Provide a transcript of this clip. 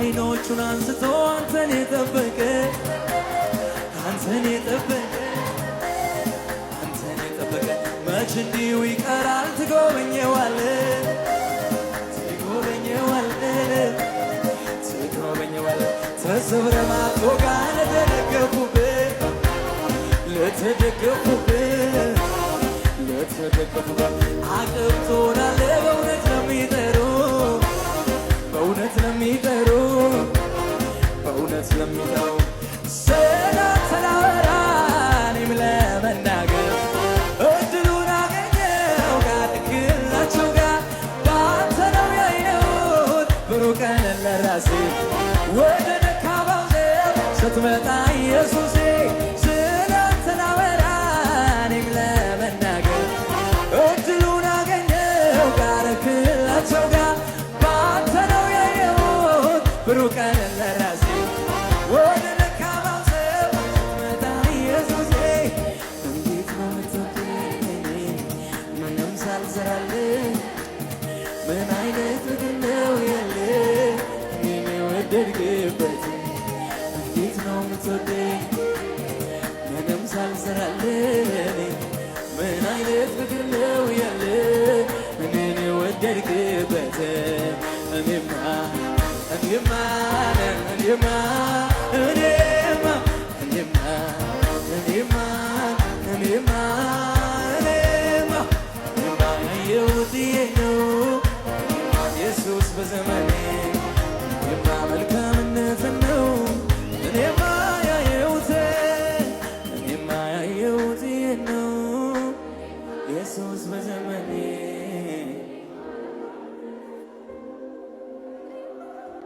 አይኖቹን አንስቶ አንተን የጠበቀ አንተን የጠበቀ አንተን የጠበቀ መች እንዲሁ ይቀራል? ትጎበኘዋለህ ትጎበኘዋለህ ትጎበኘዋለህ ተዘብረማቶ ጋር ለተደገፉብህ ለተደገፉብህ ለተደገፉብህ አቅብቶናል በእውነት ለሚጠሩ በእውነት ለሚጠሩ በእውነት ለሚጠሩ ስላንተ ላወራ እኔም ለመናገር እድሉን አገኘው ካደረግላቸው ጋር በአንተ ነው ያየሁት ብሩህ ቀን ለራሴ ወደ ደካማው ዘብ ስትመጣ ኢየሱሴ ስላንተ ላወራ እኔም ለመናገር እድሉን አገኘው ካደረግላቸው ጋር ብሩህ ቀን ለራሴ ወደ ደካማው ሰው ስትመጣ ኢየሱሴ እንዴት ነው የምትወደኝ ምንም ሳልሰራልህ ምን አይነት ፍቅር ነው ያለህ እኔን የወደድክበት እንዴት ነው የምትወደኝ ምንም ሳልሰራልህ ምን አይነት ፍቅር ነው ያለህ እኔን የወደድክበት እኔማ